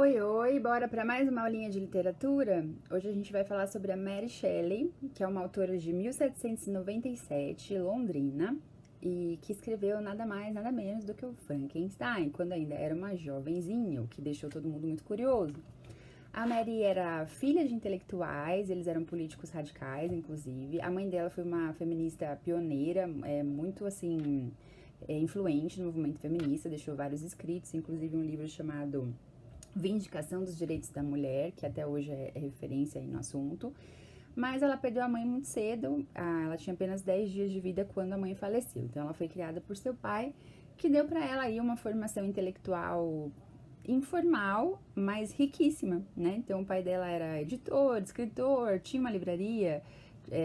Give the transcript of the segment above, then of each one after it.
Oi, oi, bora para mais uma aulinha de literatura? Hoje a gente vai falar sobre a Mary Shelley, que é uma autora de 1797, londrina, e que escreveu nada mais, nada menos do que o Frankenstein, quando ainda era uma jovenzinha, o que deixou todo mundo muito curioso. A Mary era filha de intelectuais, eles eram políticos radicais, inclusive. A mãe dela foi uma feminista pioneira, muito assim, influente no movimento feminista, deixou vários escritos, inclusive um livro chamado Vindicação dos Direitos da Mulher, que até hoje é referência aí no assunto. Mas ela perdeu a mãe muito cedo, ela tinha apenas 10 dias de vida quando a mãe faleceu. Então ela foi criada por seu pai, que deu para ela aí uma formação intelectual informal, mas riquíssima, né? Então o pai dela era editor, escritor, tinha uma livraria,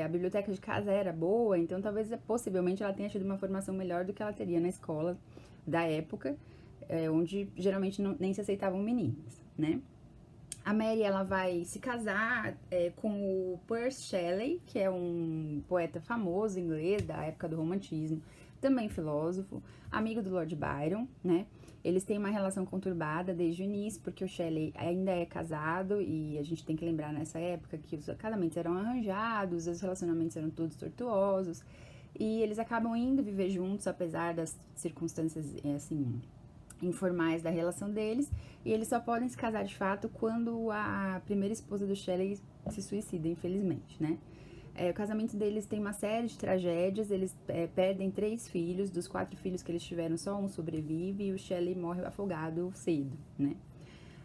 a biblioteca de casa era boa, então talvez possivelmente ela tenha tido uma formação melhor do que ela teria na escola da época, onde geralmente nem se aceitavam meninas, né? A Mary, ela vai se casar com o Percy Shelley, que é um poeta famoso inglês da época do romantismo, também filósofo, amigo do Lord Byron, né? Eles têm uma relação conturbada desde o início, porque o Shelley ainda é casado e a gente tem que lembrar nessa época que os casamentos eram arranjados, os relacionamentos eram todos tortuosos, e eles acabam indo viver juntos, apesar das circunstâncias, assim, informais da relação deles, e eles só podem se casar de fato quando a primeira esposa do Shelley se suicida, infelizmente, né? O casamento deles tem uma série de tragédias, eles perdem 3 filhos, dos 4 filhos que eles tiveram, só um sobrevive, e o Shelley morre afogado cedo, né?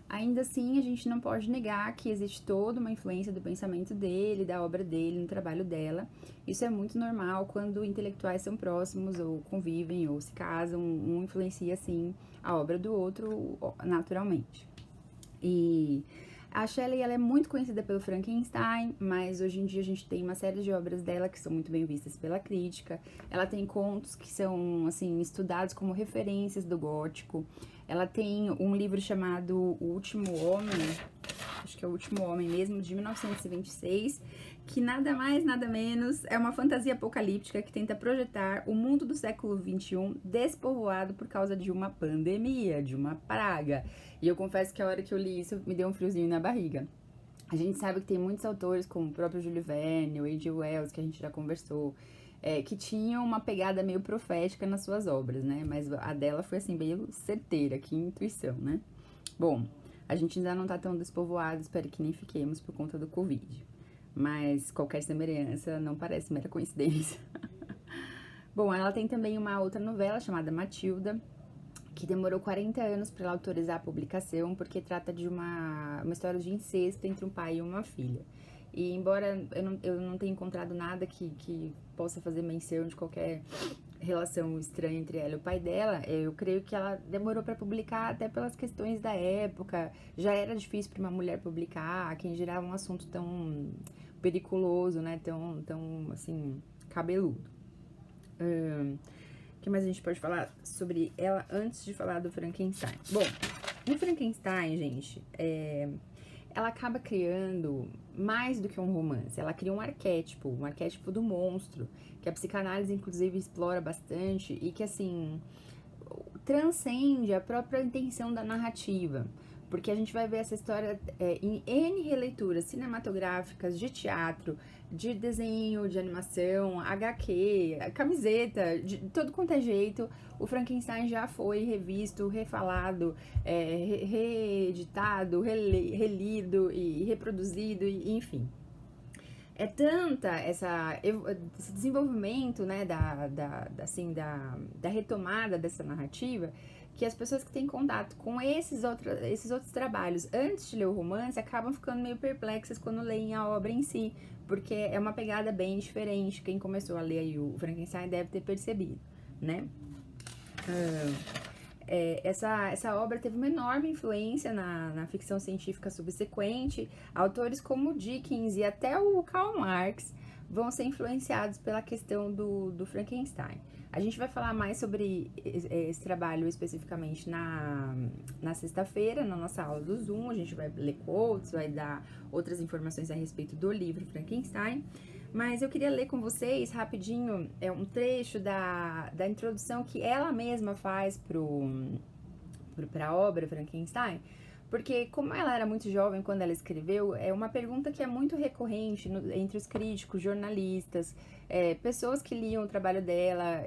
Ainda assim, a gente não pode negar que existe toda uma influência do pensamento dele, da obra dele, no trabalho dela. Isso é muito normal quando intelectuais são próximos, ou convivem, ou se casam, um influencia, assim, a obra do outro naturalmente. E a Shelley, ela é muito conhecida pelo Frankenstein, mas hoje em dia a gente tem uma série de obras dela que são muito bem vistas pela crítica. Ela tem contos que são, assim, estudados como referências do gótico. Ela tem um livro chamado O Último Homem, acho que é O Último Homem mesmo, de 1926, que nada mais, nada menos é uma fantasia apocalíptica que tenta projetar o mundo do século XXI despovoado por causa de uma pandemia, de uma praga. E eu confesso que a hora que eu li isso me deu um friozinho na barriga. A gente sabe que tem muitos autores, como o próprio Júlio Verne, o A.G. Wells, que a gente já conversou, que tinham uma pegada meio profética nas suas obras, né? Mas a dela foi, assim, meio certeira, que intuição, né? Bom, a gente ainda não tá tão despovoado, espero que nem fiquemos por conta do Covid. Mas qualquer semelhança não parece mera coincidência. Bom, ela tem também uma outra novela chamada Matilda, que demorou 40 anos para ela autorizar a publicação, porque trata de uma história de incesto entre um pai e uma filha. E embora eu não tenha encontrado nada que possa fazer menção de qualquer relação estranha entre ela e o pai dela, eu creio que ela demorou para publicar até pelas questões da época. Já era difícil para uma mulher publicar, quem gerava um assunto tão periculoso, né? Tão assim, cabeludo. O que mais a gente pode falar sobre ela antes de falar do Frankenstein? Bom, no Frankenstein, gente, ela acaba criando mais do que um romance. Ela cria um arquétipo do monstro, que a psicanálise, inclusive, explora bastante e que, assim, transcende a própria intenção da narrativa. Porque a gente vai ver essa história em N releituras cinematográficas, de teatro, de desenho, de animação, HQ, camiseta, de todo quanto é jeito. O Frankenstein já foi revisto, refalado, reeditado, relido e reproduzido, enfim. É tanta esse desenvolvimento, né, da retomada dessa narrativa, que as pessoas que têm contato com esses outros trabalhos antes de ler o romance acabam ficando meio perplexas quando leem a obra em si, porque é uma pegada bem diferente. Quem começou a ler aí o Frankenstein deve ter percebido, né? Essa obra teve uma enorme influência na ficção científica subsequente. Autores como Dickens e até o Karl Marx vão ser influenciados pela questão do Frankenstein. A gente vai falar mais sobre esse trabalho especificamente na sexta-feira, na nossa aula do Zoom. A gente vai ler quotes, vai dar outras informações a respeito do livro Frankenstein. Mas eu queria ler com vocês rapidinho um trecho da introdução que ela mesma faz para a obra Frankenstein, Porque como ela era muito jovem quando ela escreveu, é uma pergunta que é muito recorrente entre os críticos, jornalistas, pessoas que liam o trabalho dela,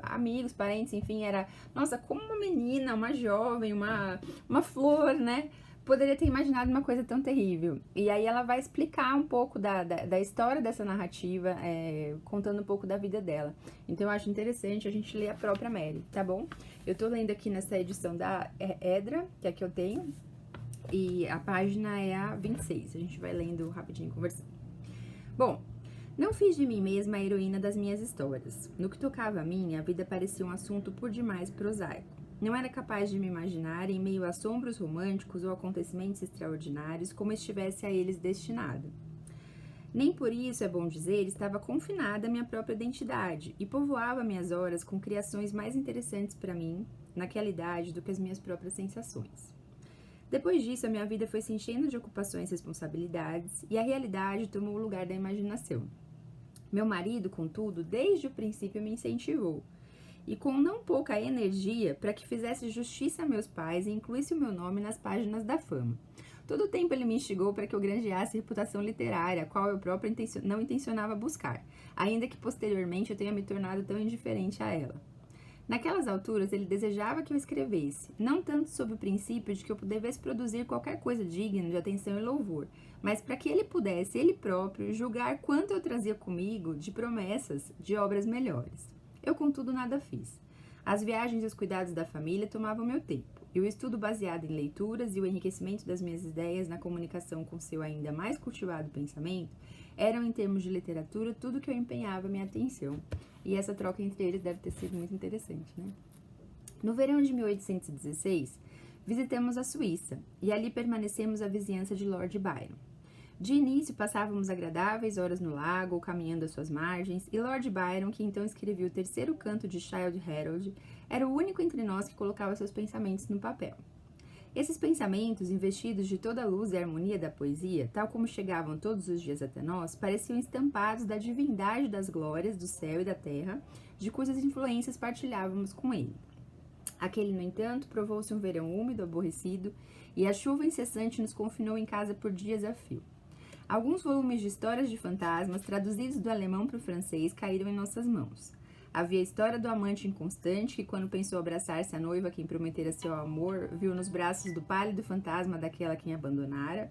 amigos, parentes, enfim, era, nossa, como uma menina, uma jovem, uma flor, né? Poderia ter imaginado uma coisa tão terrível. E aí ela vai explicar um pouco da história dessa narrativa, contando um pouco da vida dela. Então eu acho interessante a gente ler a própria Mary, tá bom? Eu tô lendo aqui nessa edição da Edra, que é a que eu tenho, e a página é a 26. A gente vai lendo rapidinho, conversando. Bom, não fiz de mim mesma a heroína das minhas histórias. No que tocava a mim, a vida parecia um assunto por demais prosaico. Não era capaz de me imaginar em meio a assombros românticos ou acontecimentos extraordinários como estivesse a eles destinado. Nem por isso, é bom dizer, estava confinada à minha própria identidade e povoava minhas horas com criações mais interessantes para mim, naquela idade, do que as minhas próprias sensações. Depois disso, a minha vida foi se enchendo de ocupações e responsabilidades e a realidade tomou o lugar da imaginação. Meu marido, contudo, desde o princípio me incentivou, e com não pouca energia para que fizesse justiça a meus pais e incluísse o meu nome nas páginas da fama. Todo o tempo ele me instigou para que eu granjeasse reputação literária, a qual eu própria não intencionava buscar, ainda que posteriormente eu tenha me tornado tão indiferente a ela. Naquelas alturas, ele desejava que eu escrevesse, não tanto sob o princípio de que eu devesse produzir qualquer coisa digna de atenção e louvor, mas para que ele pudesse, ele próprio, julgar quanto eu trazia comigo de promessas de obras melhores. Eu, contudo, nada fiz. As viagens e os cuidados da família tomavam meu tempo, e o estudo baseado em leituras e o enriquecimento das minhas ideias na comunicação com seu ainda mais cultivado pensamento eram, em termos de literatura, tudo que eu empenhava minha atenção. E essa troca entre eles deve ter sido muito interessante, né? No verão de 1816, visitamos a Suíça, e ali permanecemos à vizinhança de Lord Byron. De início, passávamos agradáveis horas no lago ou caminhando às suas margens, e Lord Byron, que então escrevia o terceiro canto de Childe Harold, era o único entre nós que colocava seus pensamentos no papel. Esses pensamentos, investidos de toda a luz e harmonia da poesia, tal como chegavam todos os dias até nós, pareciam estampados da divindade das glórias do céu e da terra, de cujas influências partilhávamos com ele. Aquele, no entanto, provou-se um verão úmido, aborrecido, e a chuva incessante nos confinou em casa por dias a fio. Alguns volumes de histórias de fantasmas, traduzidos do alemão para o francês, caíram em nossas mãos. Havia a história do amante inconstante, que quando pensou abraçar-se à noiva a quem prometera seu amor, viu nos braços do pálido fantasma daquela a quem abandonara.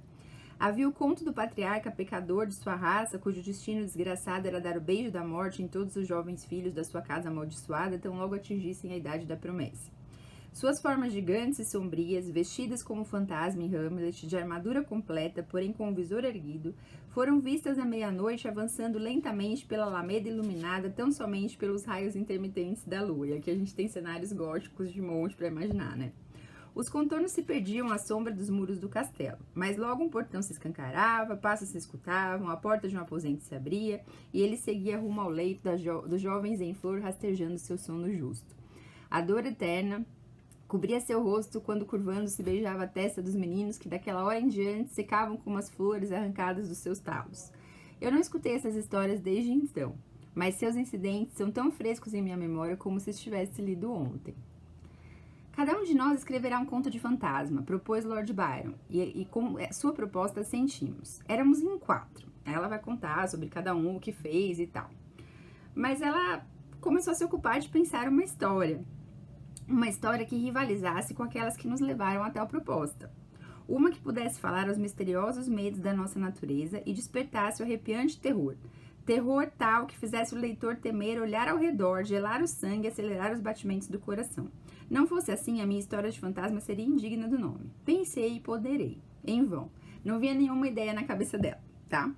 Havia o conto do patriarca pecador de sua raça, cujo destino desgraçado era dar o beijo da morte em todos os jovens filhos da sua casa amaldiçoada, tão logo atingissem a idade da promessa. Suas formas gigantes e sombrias, vestidas como fantasma em Hamlet, de armadura completa, porém com o visor erguido, foram vistas à meia-noite avançando lentamente pela alameda iluminada tão somente pelos raios intermitentes da lua. E aqui a gente tem cenários góticos de monte para imaginar, né? Os contornos se perdiam à sombra dos muros do castelo, mas logo um portão se escancarava, passos se escutavam, a porta de um aposento se abria, e ele seguia rumo ao leito dos jovens em flor, rastejando seu sono justo. A dor eterna cobria seu rosto quando, curvando-se, beijava a testa dos meninos que, daquela hora em diante, secavam como as flores arrancadas dos seus talos. Eu não escutei essas histórias desde então, mas seus incidentes são tão frescos em minha memória como se estivesse lido ontem. Cada um de nós escreverá um conto de fantasma, propôs Lord Byron, e com sua proposta sentimos. Éramos em 4. Ela vai contar sobre cada um o que fez e tal. Mas ela começou a se ocupar de pensar uma história que rivalizasse com aquelas que nos levaram até a proposta. Uma que pudesse falar aos misteriosos medos da nossa natureza e despertasse o arrepiante terror. Terror tal que fizesse o leitor temer, olhar ao redor, gelar o sangue e acelerar os batimentos do coração. Não fosse assim, a minha história de fantasma seria indigna do nome. Pensei e ponderei. Em vão. Não vinha nenhuma ideia na cabeça dela, tá?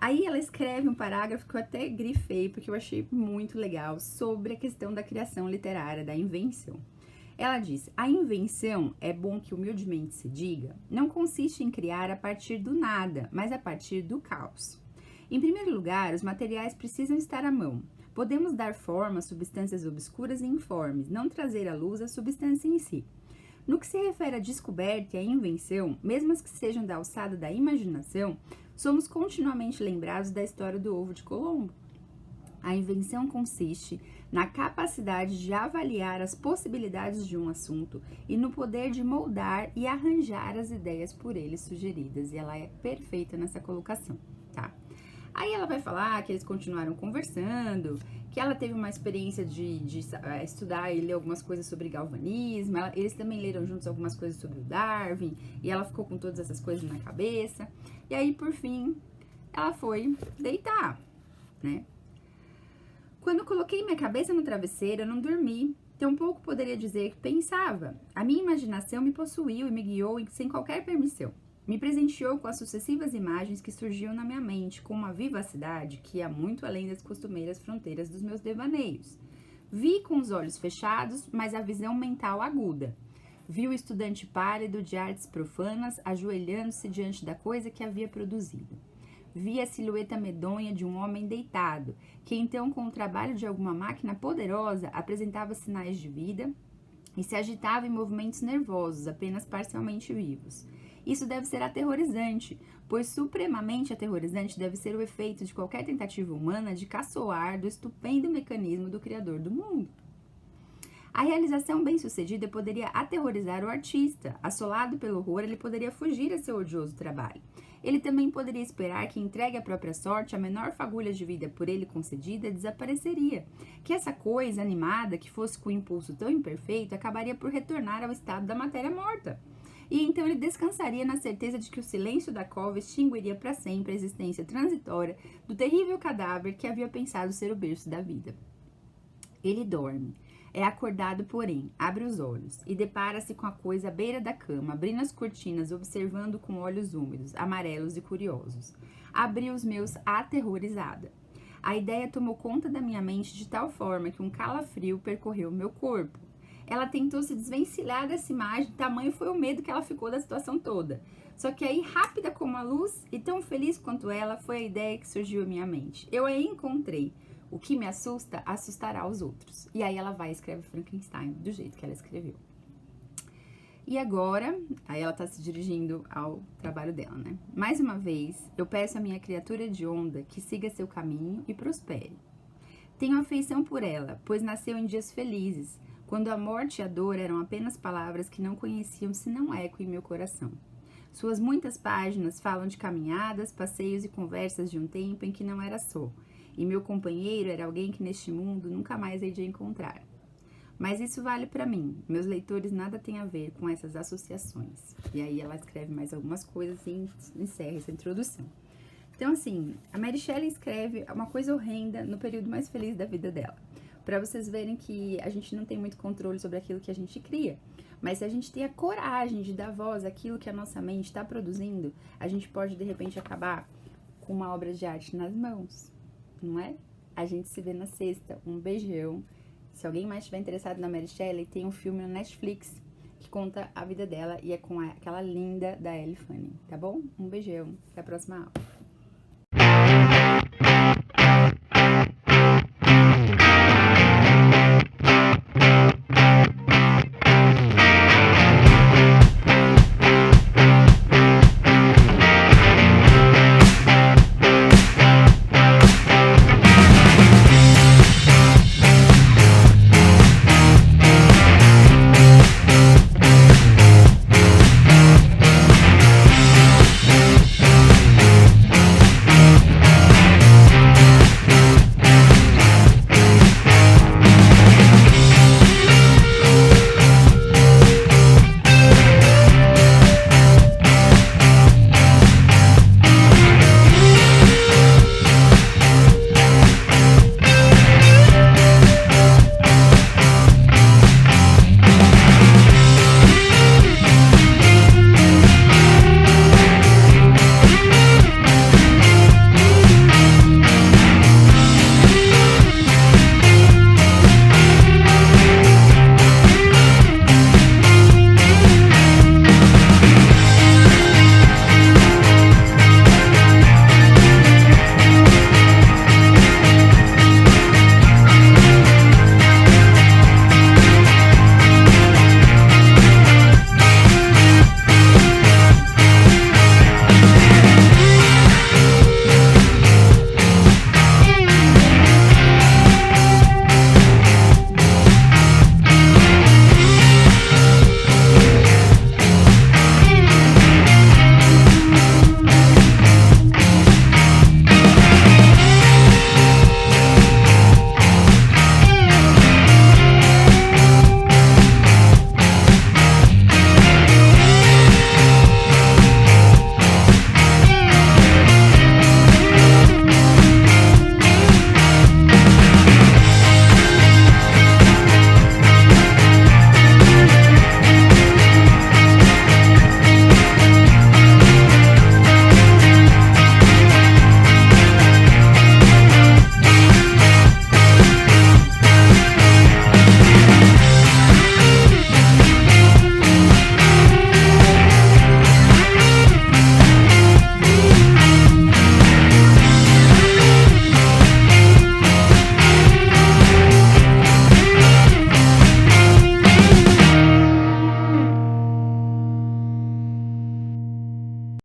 Aí ela escreve um parágrafo que eu até grifei, porque eu achei muito legal, sobre a questão da criação literária, da invenção. Ela diz: a invenção, é bom que humildemente se diga, não consiste em criar a partir do nada, mas a partir do caos. Em primeiro lugar, os materiais precisam estar à mão. Podemos dar forma a substâncias obscuras e informes, não trazer à luz a substância em si. No que se refere à descoberta e à invenção, mesmo as que sejam da alçada da imaginação, somos continuamente lembrados da história do ovo de Colombo. A invenção consiste na capacidade de avaliar as possibilidades de um assunto e no poder de moldar e arranjar as ideias por ele sugeridas. E ela é perfeita nessa colocação, tá? Aí ela vai falar que eles continuaram conversando, que ela teve uma experiência de estudar e ler algumas coisas sobre galvanismo, eles também leram juntos algumas coisas sobre o Darwin, e ela ficou com todas essas coisas na cabeça. E aí, por fim, ela foi deitar, né? Quando coloquei minha cabeça no travesseiro, eu não dormi. Tampouco poderia dizer que pensava. A minha imaginação me possuiu e me guiou sem qualquer permissão. Me presenteou com as sucessivas imagens que surgiam na minha mente com uma vivacidade que ia muito além das costumeiras fronteiras dos meus devaneios. Vi com os olhos fechados, mas a visão mental aguda. Vi o estudante pálido de artes profanas ajoelhando-se diante da coisa que havia produzido. Vi a silhueta medonha de um homem deitado, que então, com o trabalho de alguma máquina poderosa, apresentava sinais de vida e se agitava em movimentos nervosos, apenas parcialmente vivos. Isso deve ser aterrorizante, pois supremamente aterrorizante deve ser o efeito de qualquer tentativa humana de caçoar do estupendo mecanismo do Criador do mundo. A realização bem-sucedida poderia aterrorizar o artista. Assolado pelo horror, ele poderia fugir a seu odioso trabalho. Ele também poderia esperar que, entregue à própria sorte, a menor fagulha de vida por ele concedida desapareceria. Que essa coisa animada, que fosse com um impulso tão imperfeito, acabaria por retornar ao estado da matéria morta. E então ele descansaria na certeza de que o silêncio da cova extinguiria para sempre a existência transitória do terrível cadáver que havia pensado ser o berço da vida. Ele dorme. É acordado, porém, abre os olhos e depara-se com a coisa à beira da cama, abrindo as cortinas, observando com olhos úmidos, amarelos e curiosos. Abri os meus aterrorizada. A ideia tomou conta da minha mente de tal forma que um calafrio percorreu o meu corpo. Ela tentou se desvencilhar dessa imagem, tamanho foi o medo que ela ficou da situação toda. Só que aí, rápida como a luz e tão feliz quanto ela, foi a ideia que surgiu em minha mente. Eu a encontrei. O que me assusta, assustará os outros. E aí ela vai e escreve Frankenstein do jeito que ela escreveu. E agora, aí ela tá se dirigindo ao trabalho dela, né? Mais uma vez, eu peço à minha criatura hedionda que siga seu caminho e prospere. Tenho afeição por ela, pois nasceu em dias felizes, quando a morte e a dor eram apenas palavras que não conheciam senão eco em meu coração. Suas muitas páginas falam de caminhadas, passeios e conversas de um tempo em que não era só, e meu companheiro era alguém que neste mundo nunca mais hei de encontrar. Mas isso vale para mim, meus leitores nada têm a ver com essas associações. E aí ela escreve mais algumas coisas e encerra essa introdução. Então, assim, a Mary Shelley escreve uma coisa horrenda no período mais feliz da vida dela. Para vocês verem que a gente não tem muito controle sobre aquilo que a gente cria. Mas se a gente tem a coragem de dar voz àquilo que a nossa mente está produzindo, a gente pode, de repente, acabar com uma obra de arte nas mãos, não é? A gente se vê na sexta. Um beijão. Se alguém mais estiver interessado na Mary Shelley, tem um filme no Netflix que conta a vida dela e é com aquela linda da Ellie Fanning, tá bom? Um beijão. Até a próxima aula.